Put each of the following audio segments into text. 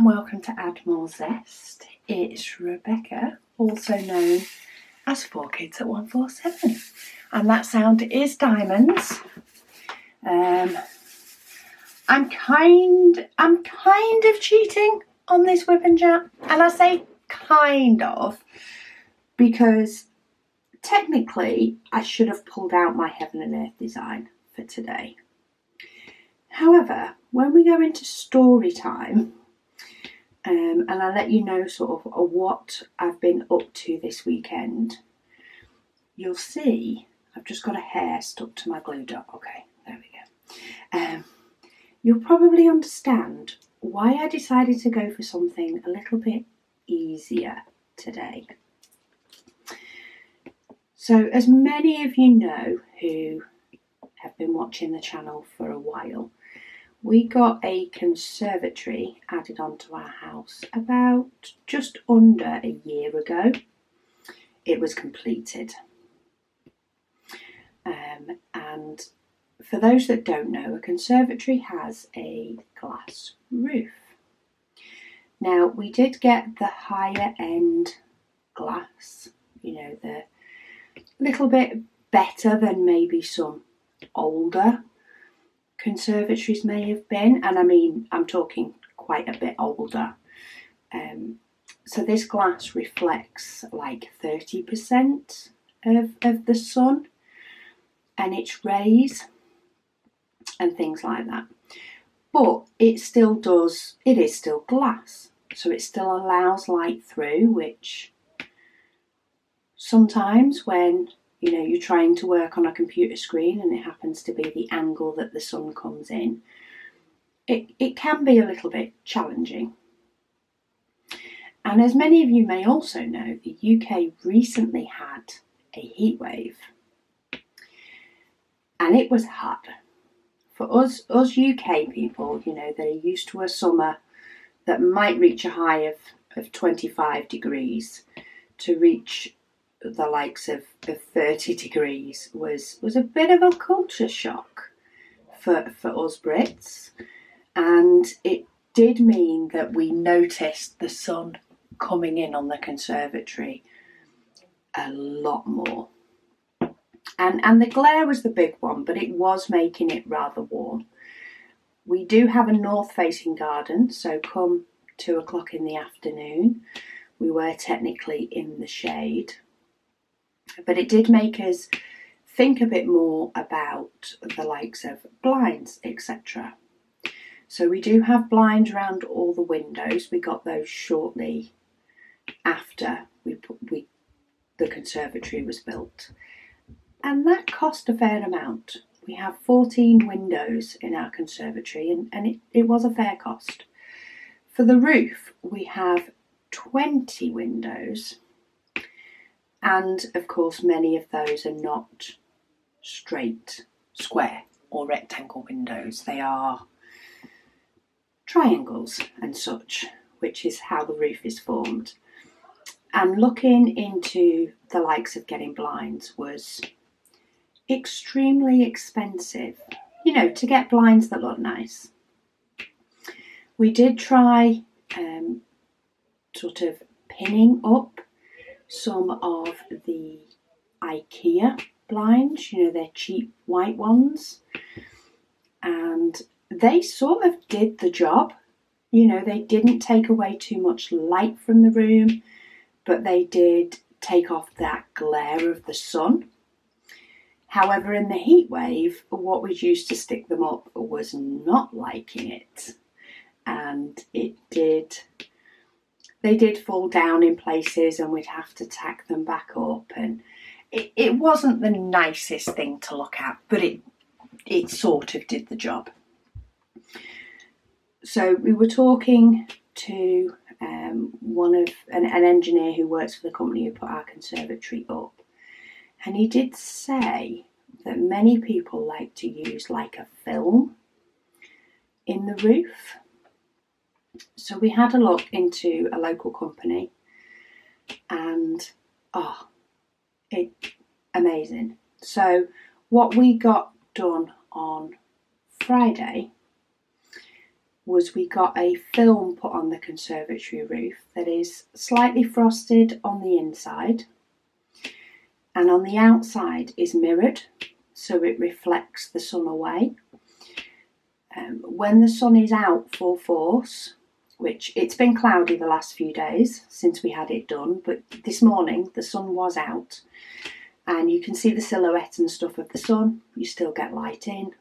and welcome to Add More Zest. It's Rebecca, also known as 4Kids at 147, and that sound is Diamonds. I'm kind of cheating on this WIP chat, and I say kind of because technically I should have pulled out my Heaven and Earth design for today. However, when we go into story time, and I let you know sort of what I've been up to this weekend, you'll see I've just got a hair stuck to my glue dot. Okay, there we go. You'll probably understand why I decided to go for something a little bit easier today. So, as many of you know who have been watching the channel for a while, we got a conservatory added onto our house about just under a year ago. It was completed. And for those that don't know, a conservatory has a glass roof. Now, we did get the higher end glass, you know, the little bit better than maybe some older conservatories may have been, and I mean I'm talking quite a bit older. So this glass reflects like 30% of the sun and its rays and things like that, but it is still glass, so it still allows light through, which sometimes when you're trying to work on a computer screen and it happens to be the angle that the sun comes in, it can be a little bit challenging. And as many of you may also know, the UK recently had a heat wave. And it was hard. For us UK people, they're used to a summer that might reach a high of 25 degrees, to reach the likes of 30 degrees was a bit of a culture shock for us Brits, and it did mean that we noticed the sun coming in on the conservatory a lot more, and the glare was the big one, but it was making it rather warm. We do have a north facing garden, so come 2 o'clock in the afternoon we were technically in the shade. But it did make us think a bit more about the likes of blinds, etc. So we do have blinds around all the windows. We got those shortly after the conservatory was built. And that cost a fair amount. We have 14 windows in our conservatory, and it was a fair cost. For the roof, we have 20 windows. And of course, many of those are not straight, square or rectangle windows. They are triangles and such, which is how the roof is formed. And looking into the likes of getting blinds was extremely expensive, to get blinds that look nice. We did try sort of pinning up some of the IKEA blinds, they're cheap white ones, and they sort of did the job. They didn't take away too much light from the room, but they did take off that glare of the sun. However, in the heat wave, what was used to stick them up was not liking it, and they did fall down in places, and we'd have to tack them back up, and it wasn't the nicest thing to look at, but it sort of did the job. So we were talking to an engineer who works for the company who put our conservatory up, and he did say that many people like to use like a film in the roof. So we had a look into a local company, and amazing. So what we got done on Friday was we got a film put on the conservatory roof that is slightly frosted on the inside, and on the outside is mirrored, so it reflects the sun away. When the sun is out full force, which it's been cloudy the last few days since we had it done, but this morning the sun was out and you can see the silhouette and stuff of the sun. You still get light in,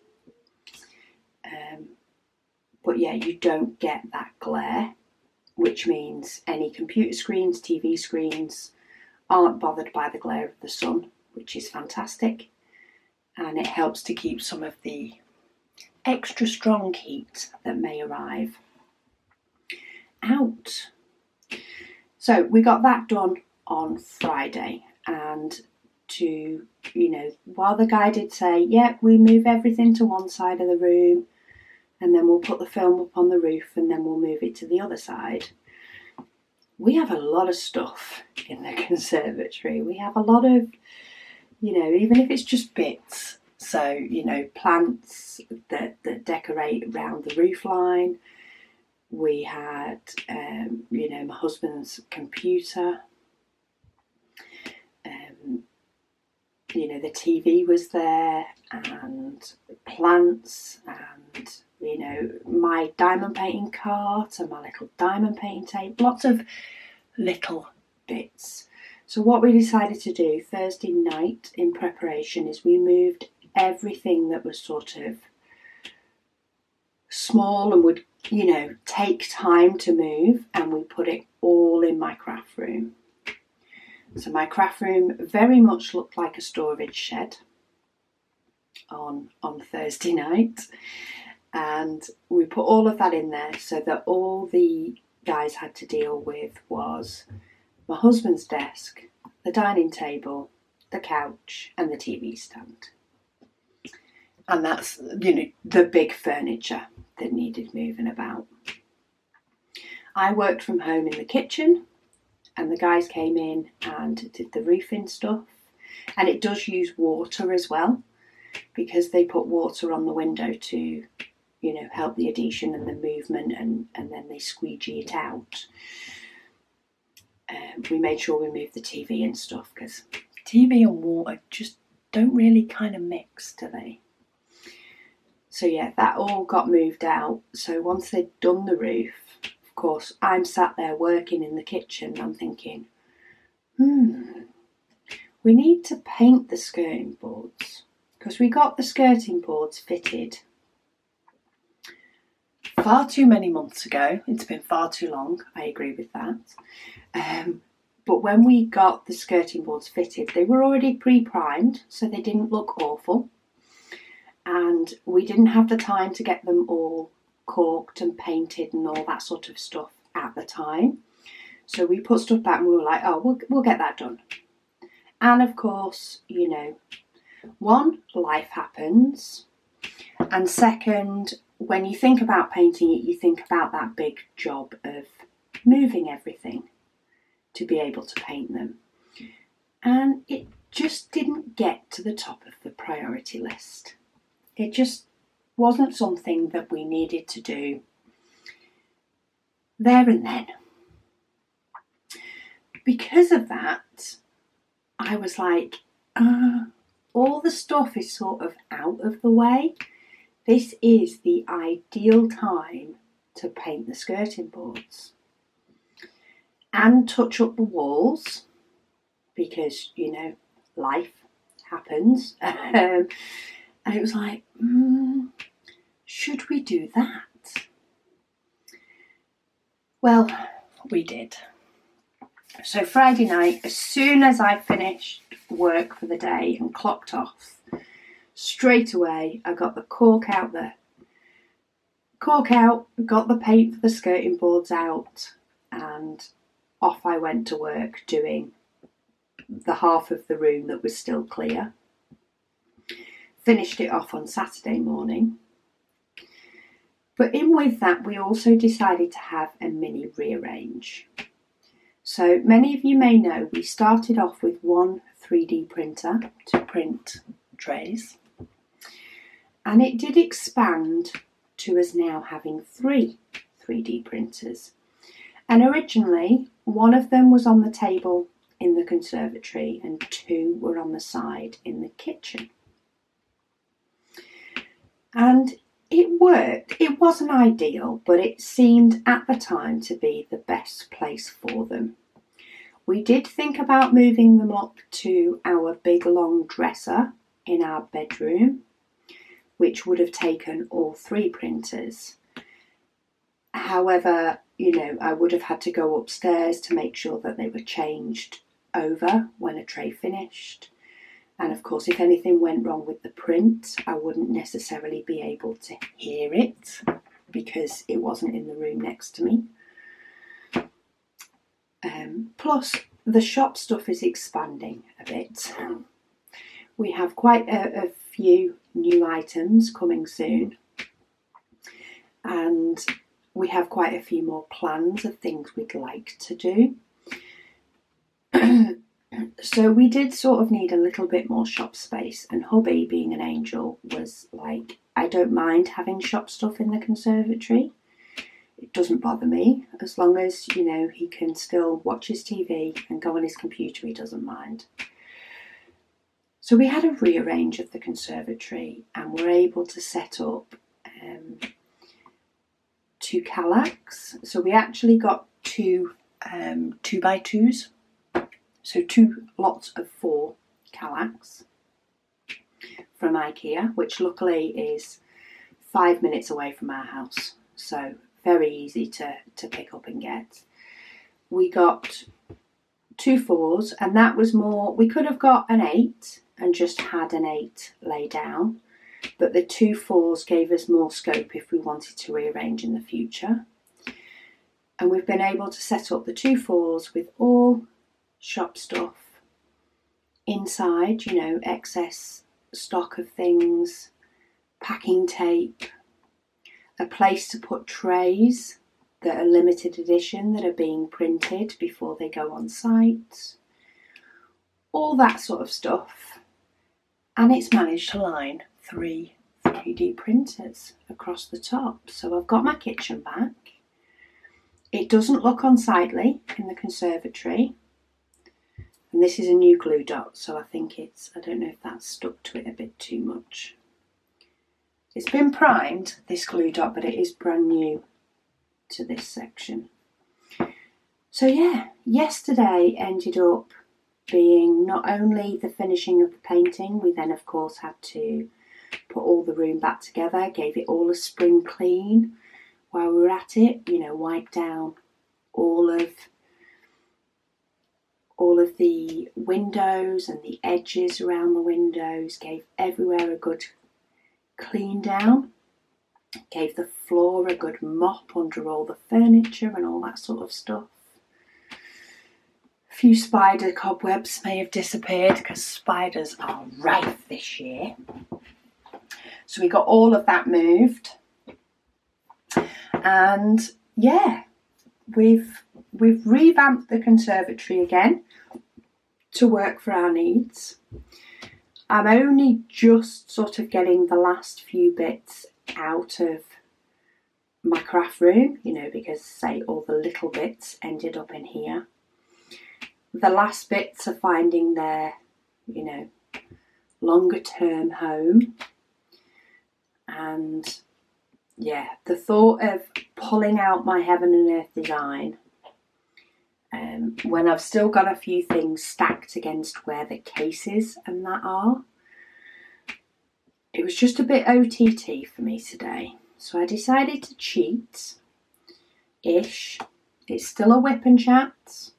but yeah, you don't get that glare, which means any computer screens, TV screens aren't bothered by the glare of the sun, which is fantastic, and it helps to keep some of the extra strong heat that may arrive out. So we got that done on Friday, and while the guy did say, we move everything to one side of the room and then we'll put the film up on the roof and then we'll move it to the other side. We have a lot of stuff in the conservatory. We have a lot of, even if it's just bits. So, plants that decorate around the roof line. We had, my husband's computer. The TV was there, and plants, and, my diamond painting cart and my little diamond painting tape. Lots of little bits. So what we decided to do Thursday night in preparation is we moved everything that was sort of small and would, take time to move, and we put it all in my craft room. So my craft room very much looked like a storage shed on Thursday night, and we put all of that in there so that all the guys had to deal with was my husband's desk, the dining table, the couch and the TV stand. And that's, the big furniture that needed moving about. I worked from home in the kitchen, and the guys came in and did the roofing stuff. And it does use water as well, because they put water on the window to, help the adhesion and the movement, and then they squeegee it out. We made sure we moved the TV and stuff, because TV and water just don't really kind of mix, do they? So yeah, that all got moved out. So once they'd done the roof, of course, I'm sat there working in the kitchen and I'm thinking, we need to paint the skirting boards, because we got the skirting boards fitted far too many months ago. It's been far too long, I agree with that. But when we got the skirting boards fitted, they were already pre-primed, so they didn't look awful. And we didn't have the time to get them all corked and painted and all that sort of stuff at the time. So we put stuff back and we were like, we'll get that done. And of course, one, life happens. And second, when you think about painting it, you think about that big job of moving everything to be able to paint them. And it just didn't get to the top of the priority list. It just wasn't something that we needed to do there and then. Because of that, I was like, all the stuff is sort of out of the way. This is the ideal time to paint the skirting boards and touch up the walls, because, life happens. And it was like, should we do that? Well, we did. So Friday night, as soon as I finished work for the day and clocked off, straight away I got the cork out, got the paint for the skirting boards out, and off I went to work doing the half of the room that was still clear. Finished it off on Saturday morning. But in with that, we also decided to have a mini rearrange. So many of you may know we started off with one 3D printer to print trays, and it did expand to us now having 3 3D printers. And originally, one of them was on the table in the conservatory and 2 were on the side in the kitchen. And it worked. It wasn't ideal, but it seemed at the time to be the best place for them. We did think about moving them up to our big long dresser in our bedroom, which would have taken all 3 printers. However, you know, I would have had to go upstairs to make sure that they were changed over when a tray finished. And of course, if anything went wrong with the print, I wouldn't necessarily be able to hear it because it wasn't in the room next to me. Plus, the shop stuff is expanding a bit. We have quite a few new items coming soon. And we have quite a few more plans of things we'd like to do. So we did sort of need a little bit more shop space, and hubby, being an angel, was like, I don't mind having shop stuff in the conservatory. It doesn't bother me, as long as, you know, he can still watch his TV and go on his computer, he doesn't mind. So we had a rearrange of the conservatory and were able to set up 2 Kallax. So we actually got 2 2x2s. So 2 lots of 4 Kallax from IKEA, which luckily is 5 minutes away from our house. So very easy to pick up and get. We got 2 4s, and that was more, we could have got an 8 and just had an 8 lay down, but the 2 4s gave us more scope if we wanted to rearrange in the future. And we've been able to set up the 2 4s with all shop stuff inside, you know, excess stock of things, packing tape, a place to put trays that are limited edition that are being printed before they go on site, all that sort of stuff. And it's managed to line 3 3D printers across the top. So I've got my kitchen back. It doesn't look unsightly in the conservatory. And this is a new glue dot, so I think I don't know if that's stuck to it a bit too much. It's been primed, this glue dot, but it is brand new to this section. So yeah, yesterday ended up being not only the finishing of the painting, we then of course had to put all the room back together, gave it all a spring clean while we were at it, you know, wiped down all of the windows and the edges around the windows, gave everywhere a good clean down, gave the floor a good mop under all the furniture and all that sort of stuff. A few spider cobwebs may have disappeared because spiders are rife this year. So we got all of that moved. And yeah, we've revamped the conservatory again to work for our needs. I'm only just sort of getting the last few bits out of my craft room, you know, because say all the little bits ended up in here. The last bits are finding their, you know, longer term home. And yeah, the thought of pulling out my Heaven and Earth design when I've still got a few things stacked against where the cases and that are, it was just a bit OTT for me today. So I decided to cheat-ish. It's still a WIP Chats,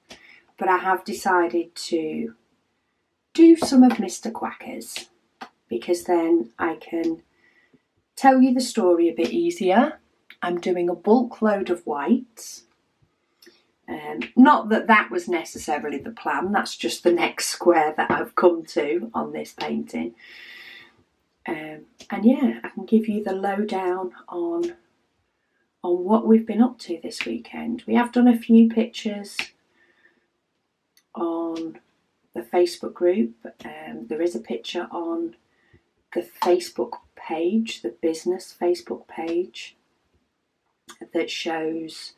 but I have decided to do some of Mr. Quackers, because then I can tell you the story a bit easier. I'm doing a bulk load of whites. Not that that was necessarily the plan, that's just the next square that I've come to on this painting. And yeah, I can give you the lowdown on what we've been up to this weekend. We have done a few pictures on the Facebook group. There is a picture on the Facebook page, the business Facebook page that shows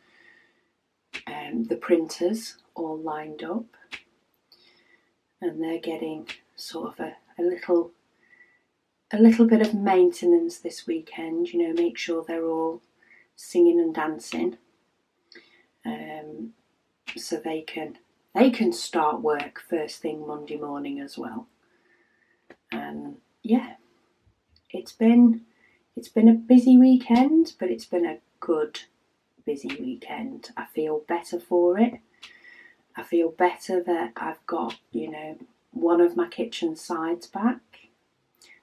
the printers all lined up, and they're getting sort of a little bit of maintenance this weekend, you know, make sure they're all singing and dancing, so they can start work first thing Monday morning as well. And yeah, it's been a busy weekend, but it's been a good busy weekend. I feel better for it. I feel better that I've got, you know, one of my kitchen sides back.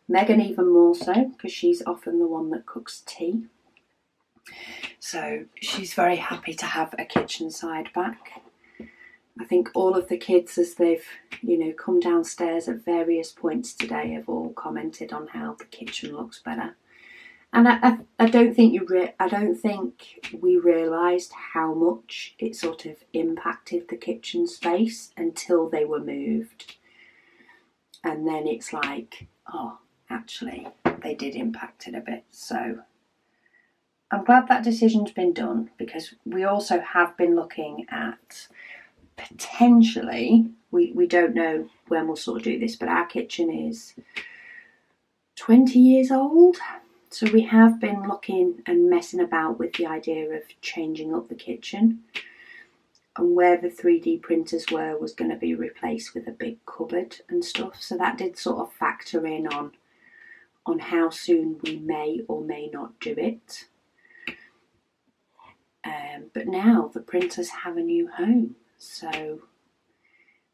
Megan even more so, because she's often the one that cooks tea. So she's very happy to have a kitchen side back. I think all of the kids, as they've, you know, come downstairs at various points today, have all commented on how the kitchen looks better. And I don't think we realised how much it sort of impacted the kitchen space until they were moved. And then it's like, oh, actually, they did impact it a bit. So I'm glad that decision's been done, because we also have been looking at potentially, we don't know when we'll sort of do this, but our kitchen is 20 years old. So we have been looking and messing about with the idea of changing up the kitchen, and where the 3D printers was going to be replaced with a big cupboard and stuff. So that did sort of factor in on how soon we may or may not do it. But now the printers have a new home, so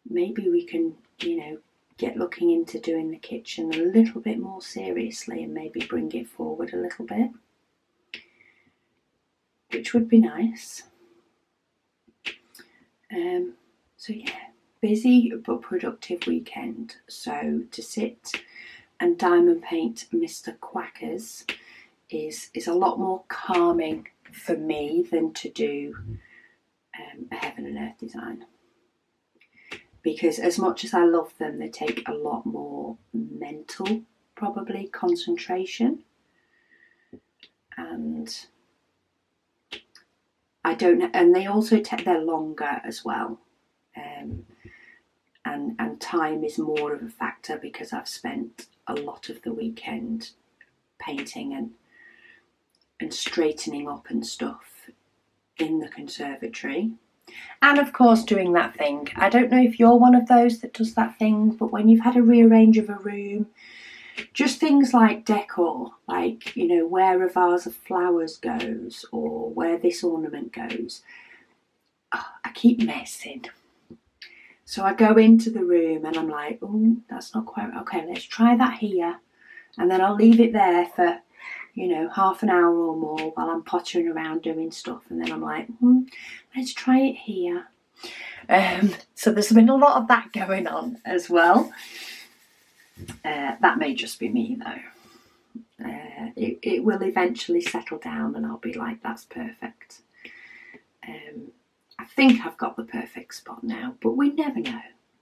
maybe we can, you know, get looking into doing the kitchen a little bit more seriously and maybe bring it forward a little bit, which would be nice. So yeah, busy but productive weekend. So to sit and diamond paint Mr. Quackers is a lot more calming for me than to do a Heaven and Earth design. Because as much as I love them, they take a lot more mental, probably, concentration. And I don't know, and they also they're longer as well. And time is more of a factor, because I've spent a lot of the weekend painting and straightening up and stuff in the conservatory. And of course doing that thing. I don't know if you're one of those that does that thing, but when you've had a rearrange of a room, just things like decor, like, you know, where a vase of flowers goes or where this ornament goes, I keep messing. So I go into the room and I'm like, oh, that's not quite, okay, let's try that here. And then I'll leave it there for, you know, half an hour or more while I'm pottering around doing stuff. And then I'm like, let's try it here. So there's been a lot of that going on as well. That may just be me though. It will eventually settle down and I'll be like, that's perfect. I think I've got the perfect spot now, but we never know.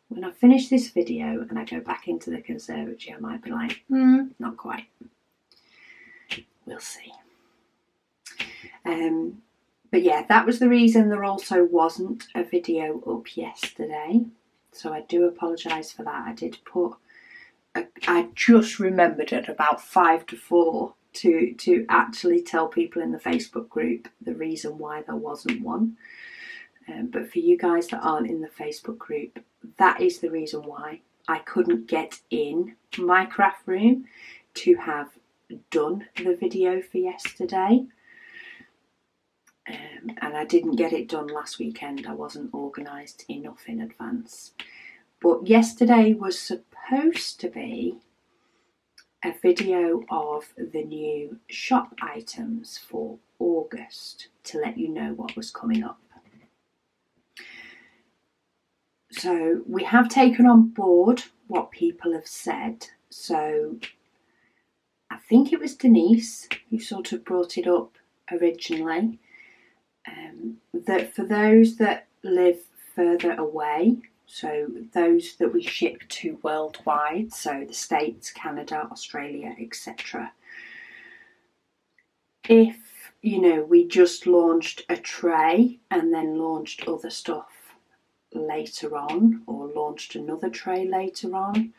When I finish this video and I go back into the conservatory, I might be like, not quite. We'll see. But yeah, that was the reason there also wasn't a video up yesterday. So I do apologise for that. I did put, I just remembered at about 5 to 4 to actually tell people in the Facebook group the reason why there wasn't one. But for you guys that aren't in the Facebook group, that is the reason why I couldn't get in my craft room to have done the video for yesterday. And I didn't get it done last weekend. I wasn't organised enough in advance. But yesterday was supposed to be a video of the new shop items for August to let you know what was coming up. So we have taken on board what people have said. So I think it was Denise who sort of brought it up originally. That for those that live further away, So those that we ship to worldwide, so the States, Canada, Australia, etc. If, you know, we just launched a tray and then launched other stuff later on, or launched another tray later on,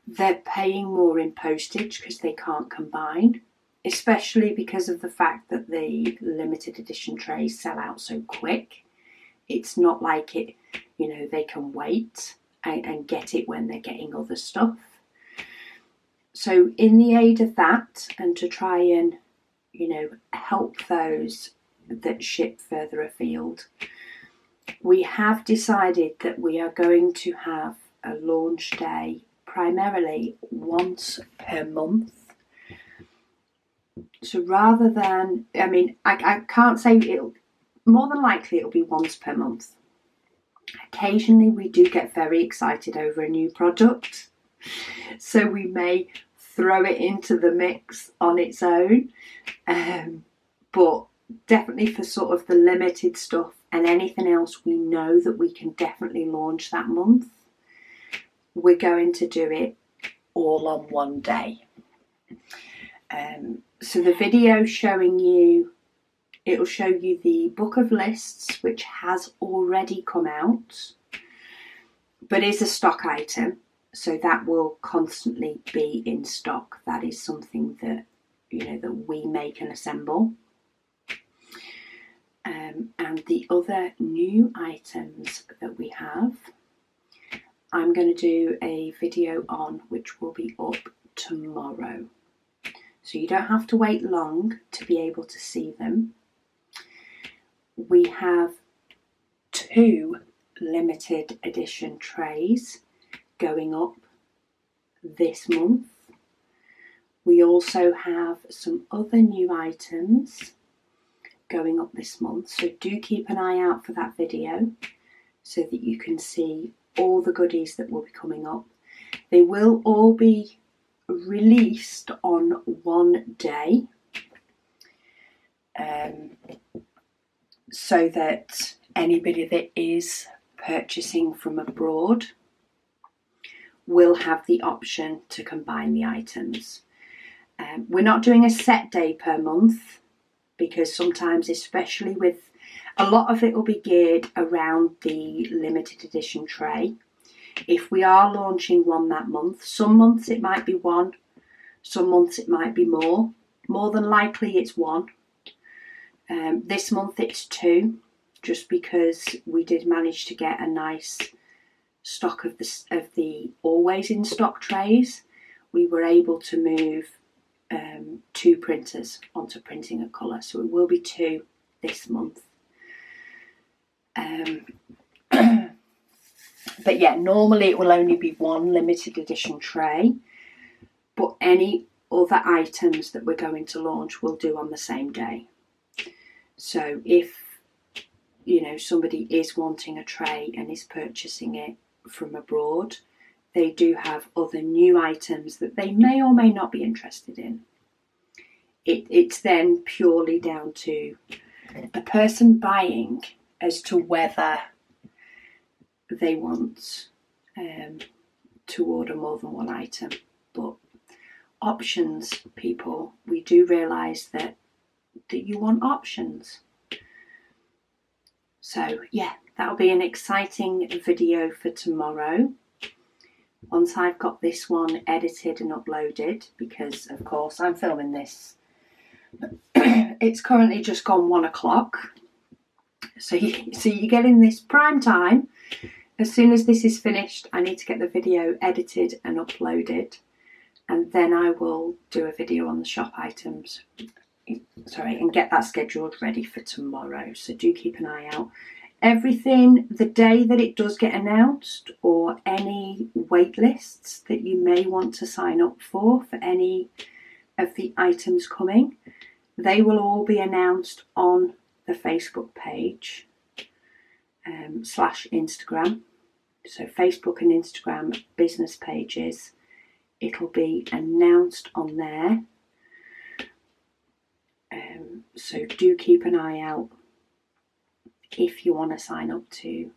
they're paying more in postage because they can't combine, especially because of the fact that the limited edition trays sell out so quick. It's not like it, you know, they can wait and get it when they're getting other stuff. So in the aid of that, and to try and, you know, help those that ship further afield, we have decided that we are going to have a launch day primarily once per month. So rather than, I mean, I can't say it'll, more than likely it'll be once per month. Occasionally we do get very excited over a new product, so we may throw it into the mix on its own, but definitely for sort of the limited stuff and anything else we know that we can definitely launch that month, we're going to do it all on one day. So the video showing you, it'll show you the book of lists, which has already come out, but is a stock item. So that will constantly be in stock. That is something that, you know, that we make and assemble. And the other new items that we have, I'm going to do a video on, which will be up tomorrow. So you don't have to wait long to be able to see them. We have 2 limited edition trays going up this month. We also have some other new items going up this month, so do keep an eye out for that video so that you can see all the goodies that will be coming up. They will all be released on one day, so that anybody that is purchasing from abroad will have the option to combine the items. We're not doing a set day per month, because sometimes, especially with a lot of it will be geared around the limited edition tray. If we are launching one that month, some months it might be one, some months it might be more. More than likely it's one. This month it's 2, just because we did manage to get a nice stock of the always in stock trays. We were able to move 2 printers onto printing a colour, so it will be 2 this month. But yeah, normally it will only be 1 limited edition tray, but any other items that we're going to launch we'll do on the same day. So if, you know, somebody is wanting a tray and is purchasing it from abroad, they do have other new items that they may or may not be interested in. It's then purely down to the person buying as to whether they want to order more than 1 item. But options, people, we do realise that you want options. So yeah, that'll be an exciting video for tomorrow. Once I've got this one edited and uploaded, because of course I'm filming this, it's currently just gone 1 o'clock. So you're getting this prime time. As soon as this is finished, I need to get the video edited and uploaded, and then I will do a video on the shop items. Sorry, and get that scheduled ready for tomorrow. So do keep an eye out. Everything, the day that it does get announced, or any wait lists that you may want to sign up for any of the items coming, they will all be announced on the Facebook page / Instagram. So Facebook and Instagram business pages, it'll be announced on there. So do keep an eye out if you want to sign up to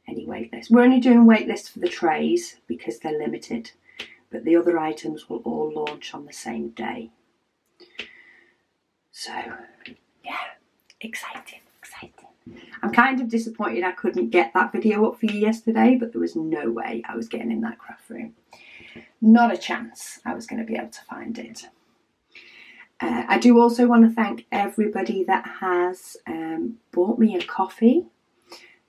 any wait lists. We're only doing wait lists for the trays because they're limited, but the other items will all launch on the same day. So yeah, exciting. I'm kind of disappointed I couldn't get that video up for you yesterday, but there was no way I was getting in that craft room. Not a chance I was going to be able to find it. I do also want to thank everybody that has bought me a coffee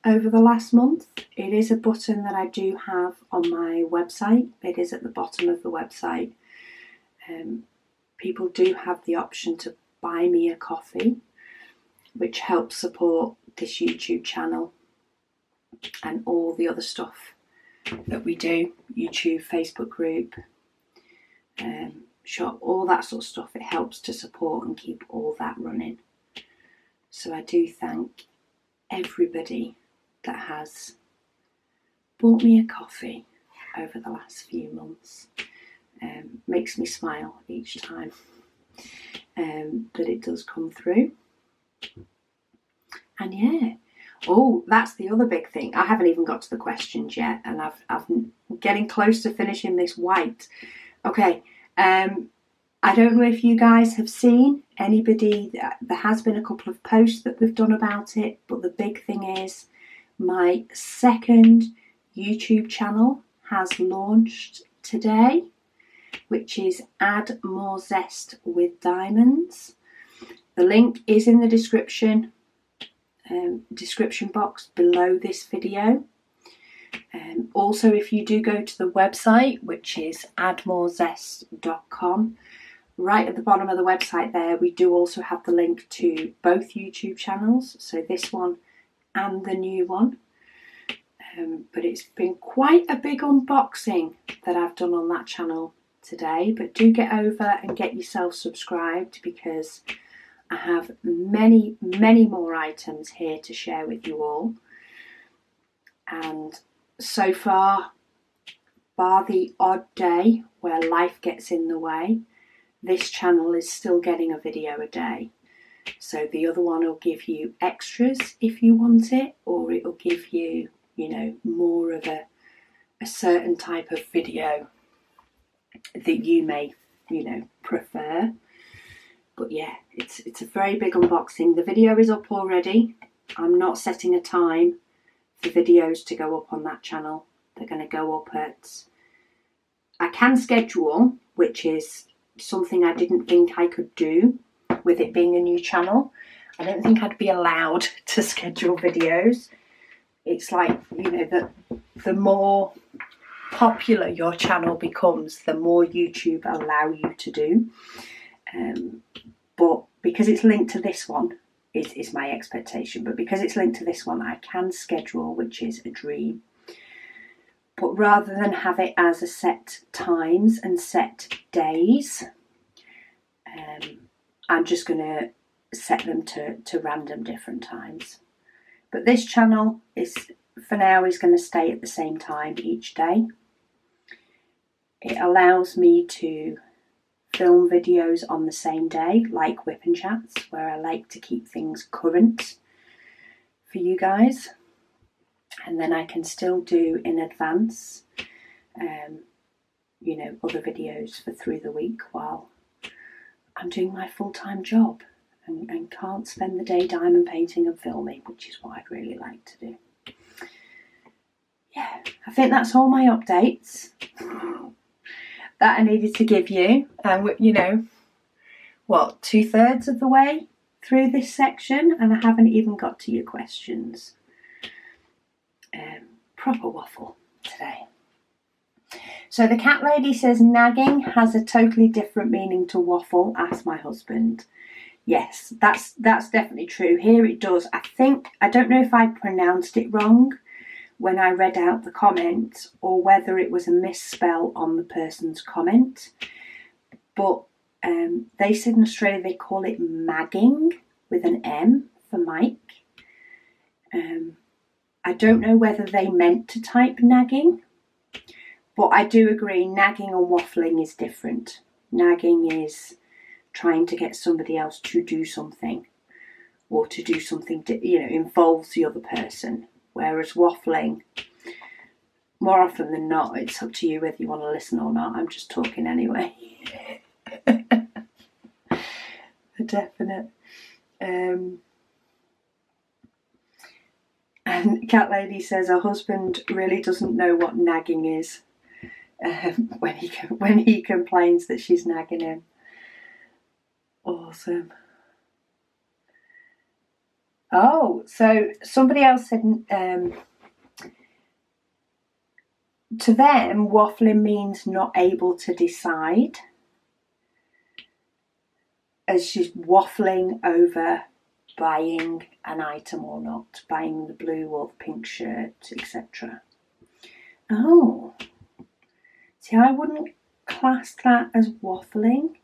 over the last month. It is a button that I do have on my website. It is at the bottom of the website. People do have the option to buy me a coffee, which helps support this YouTube channel and all the other stuff that we do. YouTube, Facebook group, shop, all that sort of stuff. It helps to support and keep all that running. So I do thank everybody that has bought me a coffee over the last few months. Makes me smile each time that it does come through. And yeah, oh, that's the other big thing. I haven't even got to the questions yet, and I'm getting close to finishing this white. Okay, I don't know if you guys have seen anybody. There has been a couple of posts that we've done about it, but the big thing is my second YouTube channel has launched today, which is Add More Zest with Diamonds. The link is in the description box below this video. Also, if you do go to the website, which is addmorezest.com, right at the bottom of the website there, we do also have the link to both YouTube channels, so this one and the new one. But it's been quite a big unboxing that I've done on that channel today, but do get over and get yourself subscribed, because I have many more items here to share with you all. And so far, bar the odd day where life gets in the way, this channel is still getting a video a day. So the other one will give you extras if you want it, or it will give you, you know, more of a certain type of video that you may, you know, prefer. But yeah, it's a very big unboxing. The video is up already. I'm not setting a time for videos to go up on that channel. They're going to go up at... I can schedule, which is something I didn't think I could do with it being a new channel. I don't think I'd be allowed to schedule videos. It's like, you know, the more popular your channel becomes, the more YouTube allow you to do. But because it's linked to this one, is my expectation. But because it's linked to this one, I can schedule, which is a dream. But rather than have it as a set times and set days, I'm just going to set them to random different times. But this channel is, for now, is going to stay at the same time each day. It allows me to film videos on the same day, like WIP Chats, where I like to keep things current for you guys. And then I can still do in advance, you know, other videos for through the week while I'm doing my full-time job and can't spend the day diamond painting and filming, which is what I'd really like to do. Yeah, I think that's all my updates that I needed to give you. You know, what, 2/3 of the way through this section, and I haven't even got to your questions. Proper waffle today. So the cat lady says nagging has a totally different meaning to waffle. Ask my husband. Yes, that's definitely true. Here it does. I don't know if I pronounced it wrong when I read out the comment, or whether it was a misspell on the person's comment. But they said in Australia they call it magging with an M for Mike. I don't know whether they meant to type nagging, but I do agree nagging and waffling is different. Nagging is trying to get somebody else to do something, or to do something that, you know, involves the other person. whereas waffling, more often than not, it's up to you whether you want to listen or not. I'm just talking anyway. A definite. And Cat Lady says her husband really doesn't know what nagging is when he complains that she's nagging him. Awesome. Oh, so somebody else said to them, waffling means not able to decide, as she's waffling over buying an item or not, buying the blue or the pink shirt, etc. Oh, see, I wouldn't class that as waffling.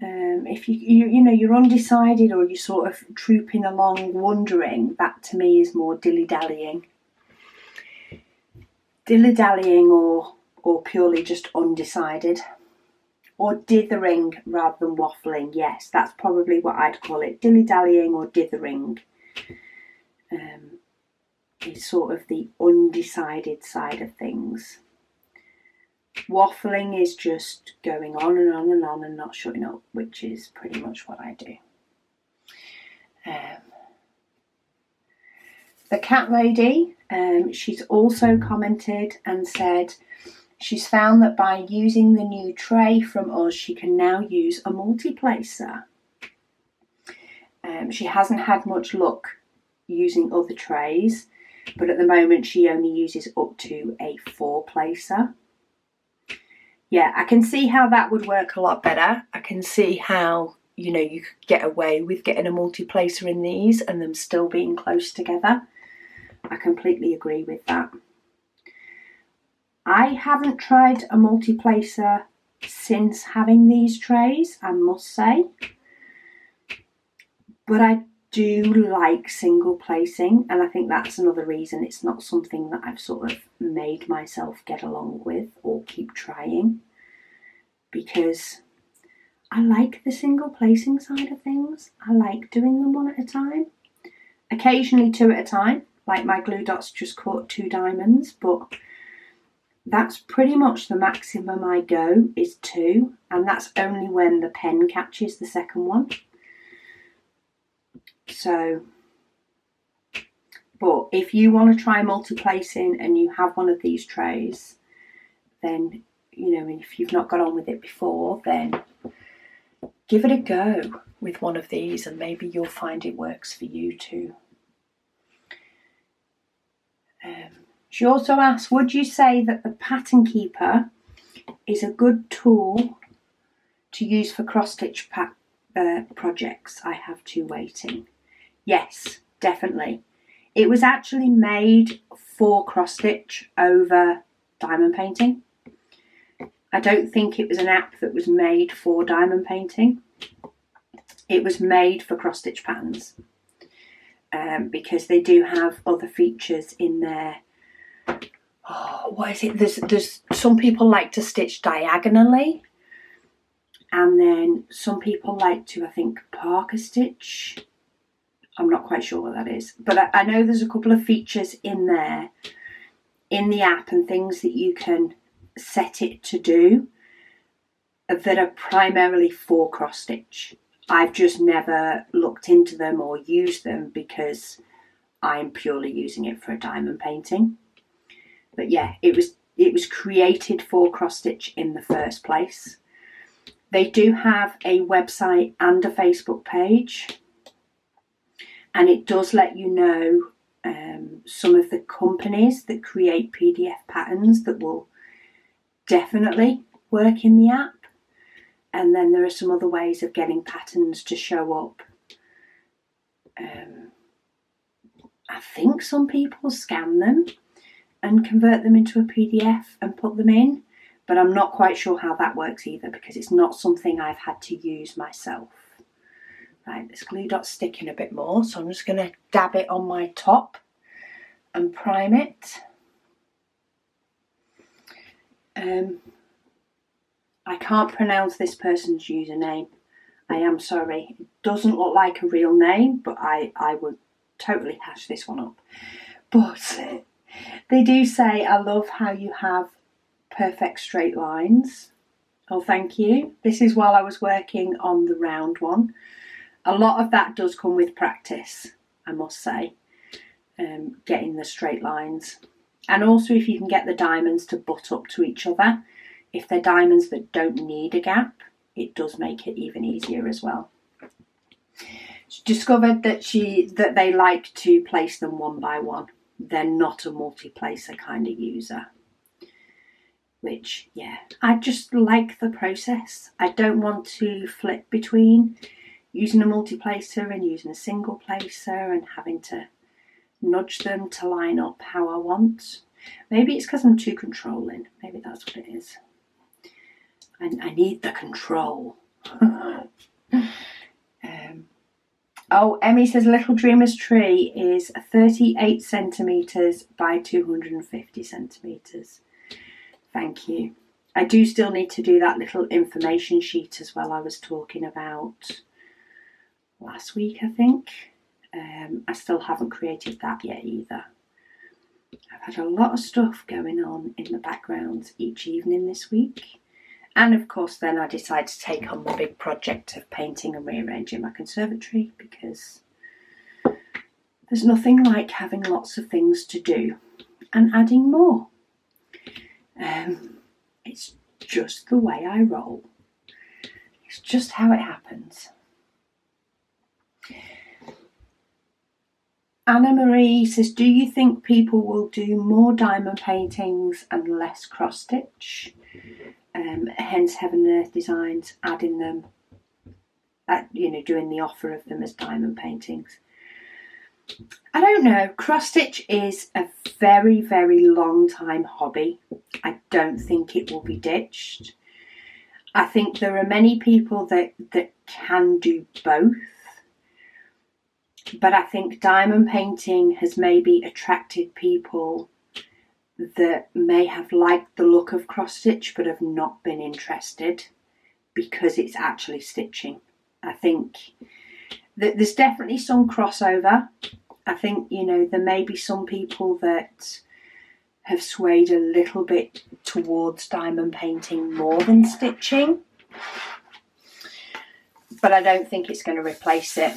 If you're undecided or you're sort of trooping along wondering, that to me is more dilly-dallying. Dilly-dallying or purely just undecided. Or dithering rather than waffling. Yes, that's probably what I'd call it. Dilly-dallying or dithering is sort of the undecided side of things. Waffling is just going on and on and on and not shutting up, which is pretty much what I do. The Cat Lady, she's also commented and said she's found that by using the new tray from us, she can now use a multi-placer. She hasn't had much luck using other trays, but at the moment she only uses up to a 4-placer. Yeah, I can see how that would work a lot better. I can see how, you could get away with getting a multi-placer in these and them still being close together. I completely agree with that. I haven't tried a multi-placer since having these trays, I must say. But I do like single placing, and I think that's another reason it's not something that I've sort of made myself get along with or keep trying, because I like the single placing side of things. I like doing them one at a time, occasionally 2 at a time, like my glue dots just caught 2 diamonds, but that's pretty much the maximum I go is 2, and that's only when the pen catches the second one. So, but if you want to try multi-placing and you have one of these trays, then, if you've not got on with it before, then give it a go with one of these and maybe you'll find it works for you too. She also asked, would you say that the pattern keeper is a good tool to use for cross-stitch projects? I have 2 waiting. Yes, definitely. It was actually made for cross-stitch over diamond painting. I don't think it was an app that was made for diamond painting. It was made for cross-stitch patterns because they do have other features in there. Oh, what is it? There's some people like to stitch diagonally, and then some people like to, I think, Parker stitch. I'm not quite sure what that is, but I know there's a couple of features in there in the app and things that you can set it to do that are primarily for cross stitch. I've just never looked into them or used them because I'm purely using it for a diamond painting. But yeah, it was created for cross stitch in the first place. They do have a website and a Facebook page, and it does let you know some of the companies that create PDF patterns that will definitely work in the app. And then there are some other ways of getting patterns to show up. I think some people scan them and convert them into a PDF and put them in, but I'm not quite sure how that works either because it's not something I've had to use myself. Right, this glue dot's sticking a bit more, so I'm just going to dab it on my top and prime it. I can't pronounce this person's username. I am sorry. It doesn't look like a real name, but I would totally hash this one up. But they do say, I love how you have perfect straight lines. Oh, thank you. This is while I was working on the round one. A lot of that does come with practice, I must say, getting the straight lines. And also if you can get the diamonds to butt up to each other, if they're diamonds that don't need a gap, it does make it even easier as well. She discovered that they like to place them one by one. They're not a multi-placer kind of user. Which, yeah, I just like the process. I don't want to flip between using a multi-placer and using a single placer and having to nudge them to line up how I want. Maybe it's because I'm too controlling. Maybe that's what it is. And I need the control. Oh, Emmy says Little Dreamer's tree is 38 centimetres by 250 centimetres. Thank you. I do still need to do that little information sheet as well I was talking about last week, I think. I still haven't created that yet either. I've had a lot of stuff going on in the background each evening this week. And of course then I decided to take on the big project of painting and rearranging my conservatory, because there's nothing like having lots of things to do and adding more. It's just the way I roll. It's just how it happens. Anna Marie says, do you think people will do more diamond paintings and less cross stitch? Hence Heaven and Earth Designs adding them, doing the offer of them as diamond paintings. I don't know. Cross stitch is a very, very long time hobby. I don't think it will be ditched. I think there are many people that can do both. But I think diamond painting has maybe attracted people that may have liked the look of cross stitch but have not been interested because it's actually stitching. I think that there's definitely some crossover. I think, there may be some people that have swayed a little bit towards diamond painting more than stitching. But I don't think it's going to replace it.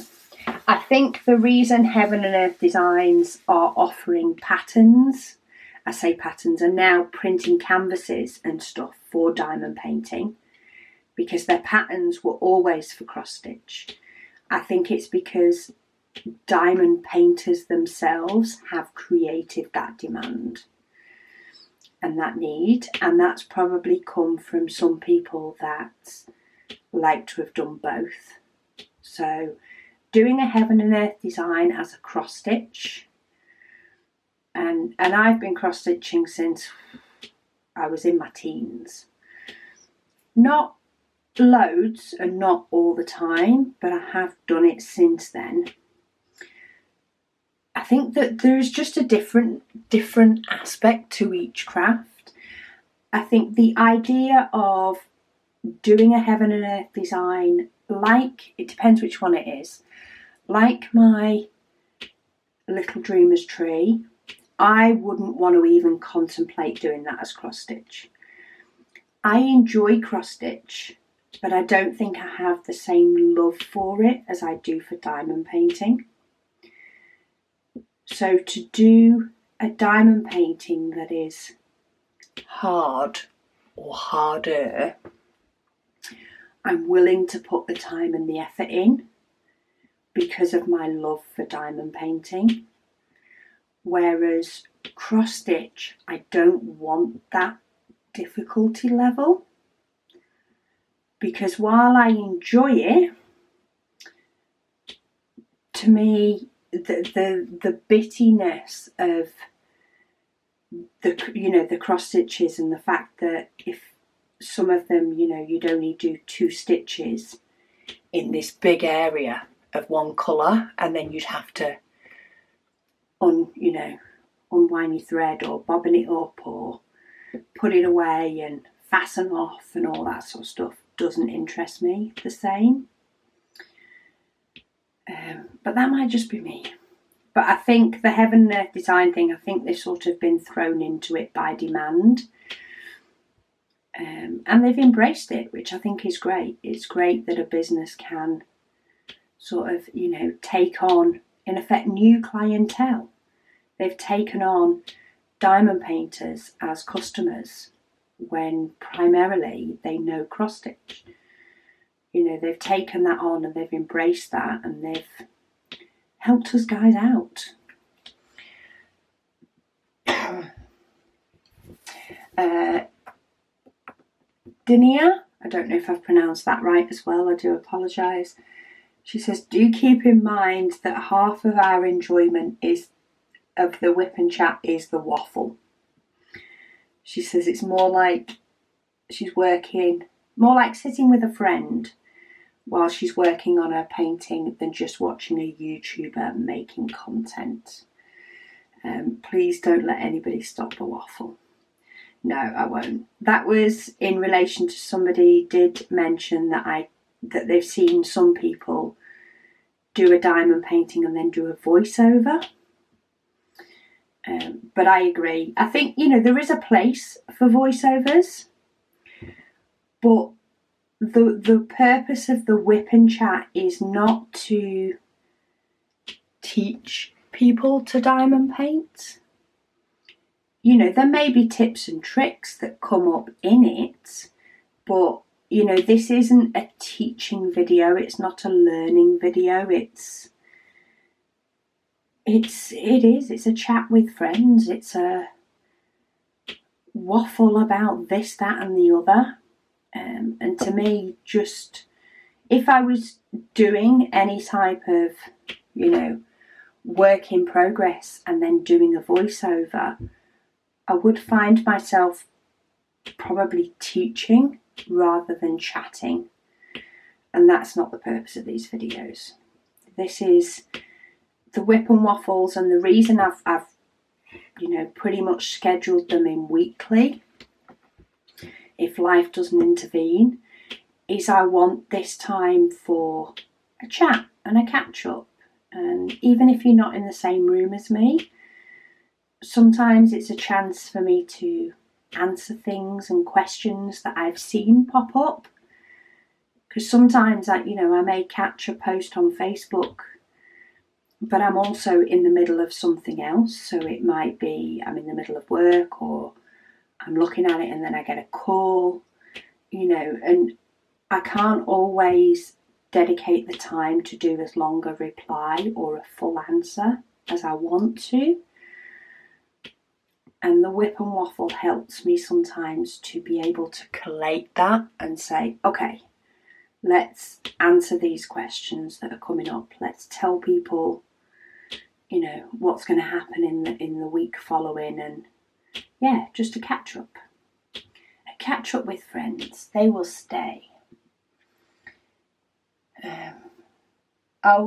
I think the reason Heaven and Earth Designs are offering patterns, I say patterns, are now printing canvases and stuff for diamond painting, because their patterns were always for cross stitch. I think it's because diamond painters themselves have created that demand and that need, and that's probably come from some people that like to have done both. So doing a Heaven and Earth design as a cross stitch, and I've been cross stitching since I was in my teens. Not loads and not all the time, but I have done it since then. I think that there's just a different aspect to each craft. I think the idea of doing a Heaven and Earth design, it depends which one it is, like my Little Dreamer's tree, I wouldn't want to even contemplate doing that as cross stitch. I enjoy cross stitch, but I don't think I have the same love for it as I do for diamond painting. So to do a diamond painting that is hard or harder, I'm willing to put the time and the effort in because of my love for diamond painting. Whereas cross stitch, I don't want that difficulty level, because while I enjoy it, to me the bittiness of the cross stitches, and the fact that if some of them, you'd only do 2 stitches in this big area of one colour, and then you'd have to unwind your thread or bobbin it up or put it away and fasten off and all that sort of stuff, doesn't interest me the same. But that might just be me. But I think the heaven and earth design thing, I think they've sort of been thrown into it by demand. And they've embraced it, which I think is great. It's great that a business can sort of, you know, take on, in effect, new clientele. They've taken on diamond painters as customers when primarily they know cross stitch. You know, they've taken that on and they've embraced that, and they've helped us guys out. Dinia, I don't know if I've pronounced that right as well, I do apologise. She says, do keep in mind that half of our enjoyment of the WIP and Chat is the waffle. She says it's more like she's working, more like sitting with a friend while she's working on her painting than just watching a YouTuber making content. Please don't let anybody stop the waffle. No, I won't. That was in relation to somebody did mention that they've seen some people do a diamond painting and then do a voiceover. But I agree. I think, you know, there is a place for voiceovers, but the purpose of the WIP and Chat is not to teach people to diamond paint. You know, there may be tips and tricks that come up in it, but, you know, this isn't a teaching video. It's not a learning video. It's a chat with friends. It's a waffle about this, that and the other. And to me, just, if I was doing any type of, you know, work in progress and then doing a voiceover, I would find myself probably teaching rather than chatting. And that's not the purpose of these videos. This is the WIP and Waffles, and the reason I've you know, pretty much scheduled them in weekly, if life doesn't intervene, is I want this time for a chat and a catch up. And even if you're not in the same room as me, sometimes it's a chance for me to answer things and questions that I've seen pop up. Because sometimes I may catch a post on Facebook, but I'm also in the middle of something else. So it might be I'm in the middle of work, or I'm looking at it and then I get a call, you know, and I can't always dedicate the time to do as long a reply or a full answer as I want to. And the WIP and Waffle helps me sometimes to be able to collate that and say, okay, let's answer these questions that are coming up. Let's tell people, you know, what's going to happen in the week following, and yeah, just a catch up. A catch up with friends. They will stay.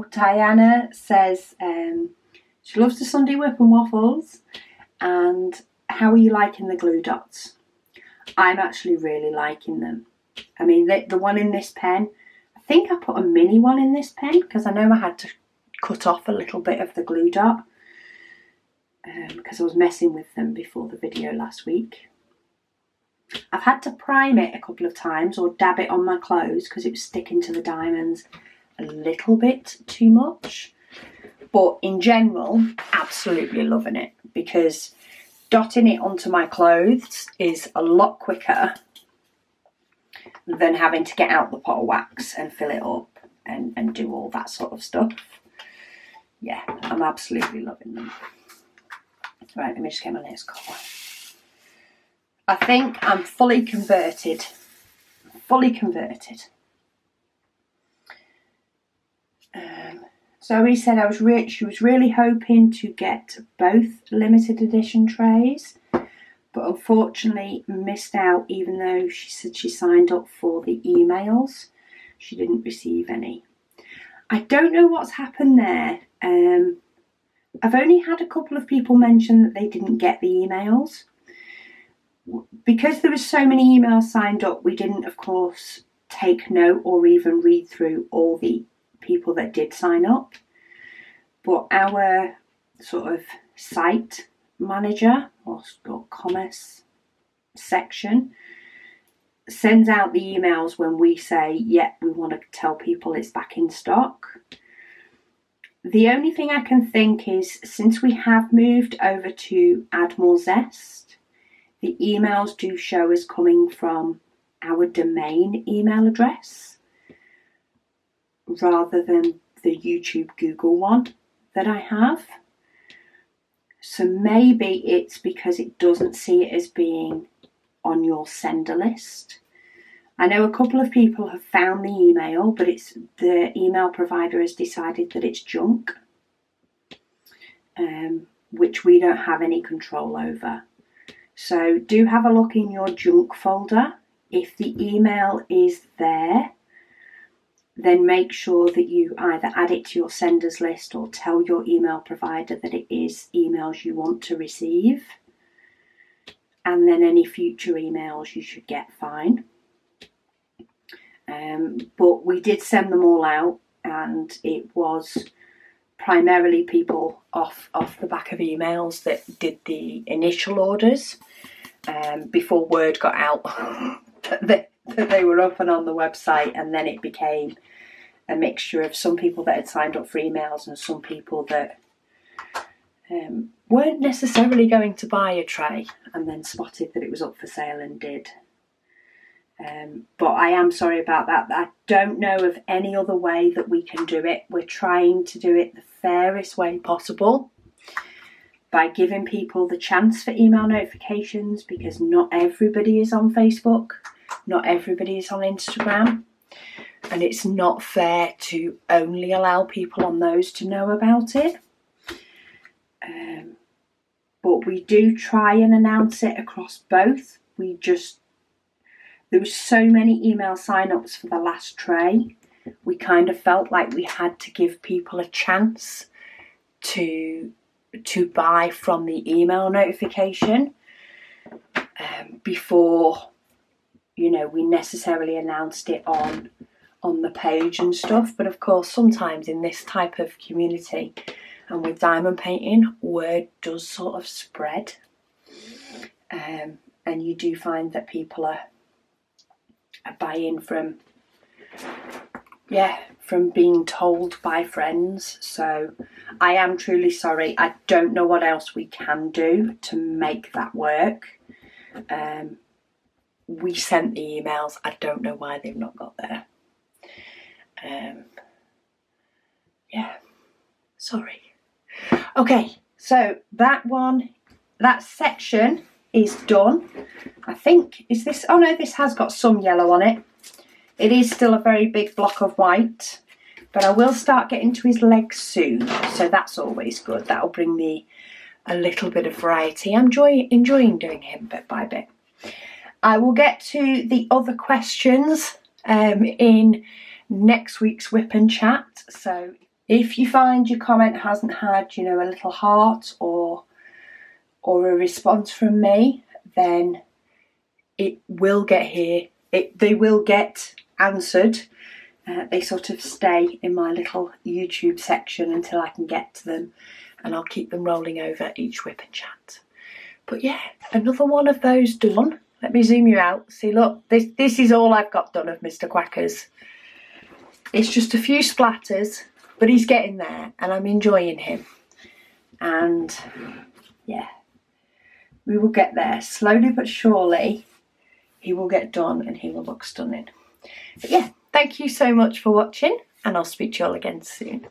Diana says she loves the Sunday WIP and Waffles. And how are you liking the glue dots? I'm actually really liking them. I mean, the one in this pen, I think I put a mini one in this pen because I know I had to cut off a little bit of the glue dot because I was messing with them before the video last week. I've had to prime it a couple of times or dab it on my clothes because it was sticking to the diamonds a little bit too much. But in general, absolutely loving it, because dotting it onto my clothes is a lot quicker than having to get out the pot of wax and fill it up and do all that sort of stuff. Yeah, I'm absolutely loving them. Right, let me just get my nails cut. I think I'm fully converted. Fully converted. Zoe said she was really hoping to get both limited edition trays, but unfortunately missed out, even though she said she signed up for the emails. She didn't receive any. I don't know what's happened there. I've only had a couple of people mention that they didn't get the emails. Because there was so many emails signed up, we didn't, of course, take note or even read through all the people that did sign up. But our sort of site manager or commerce section sends out the emails when we say, yeah, we want to tell people it's back in stock. The only thing I can think is, since we have moved over to Add More Zest, the emails do show as coming from our domain email address rather than the YouTube Google one that I have. So maybe it's because it doesn't see it as being on your sender list. I know a couple of people have found the email, but it's the email provider has decided that it's junk, which we don't have any control over. So do have a look in your junk folder. If the email is there, then make sure that you either add it to your senders list or tell your email provider that it is emails you want to receive. And then any future emails you should get fine. But we did send them all out, and it was primarily people off the back of emails that did the initial orders before word got out that they were up and on the website, and then it became a mixture of some people that had signed up for emails and some people that weren't necessarily going to buy a tray and then spotted that it was up for sale and did. But I am sorry about that. I don't know of any other way that we can do it. We're trying to do it the fairest way possible by giving people the chance for email notifications, because not everybody is on Facebook, not everybody is on Instagram, and it's not fair to only allow people on those to know about it. But we do try and announce it across both. There were so many email sign-ups for the last tray. We kind of felt like we had to give people a chance to buy from the email notification before, you know, we necessarily announced it on the page and stuff. But of course, sometimes in this type of community and with diamond painting, word does sort of spread, and you do find that people are buying from being told by friends. So I am truly sorry. I don't know what else we can do to make that work. We sent the emails. I don't know why they've not got there. Sorry. Okay, so that section is done. I think, is this, oh no, this has got some yellow on it. It is still a very big block of white, but I will start getting to his legs soon, so that's always good. That'll bring me a little bit of variety. I'm enjoying doing him bit by bit. I will get to the other questions in next week's WIP and Chat. So if you find your comment hasn't had, you know, a little heart or a response from me, then it will get here. They will get answered. They sort of stay in my little YouTube section until I can get to them, and I'll keep them rolling over each WIP and Chat. But yeah, another one of those done. Let me zoom you out. See, look, this is all I've got done of Mr. Quackers. It's just a few splatters, but he's getting there and I'm enjoying him. And yeah, we will get there slowly but surely. He will get done and he will look stunning. But yeah, thank you so much for watching, and I'll speak to you all again soon.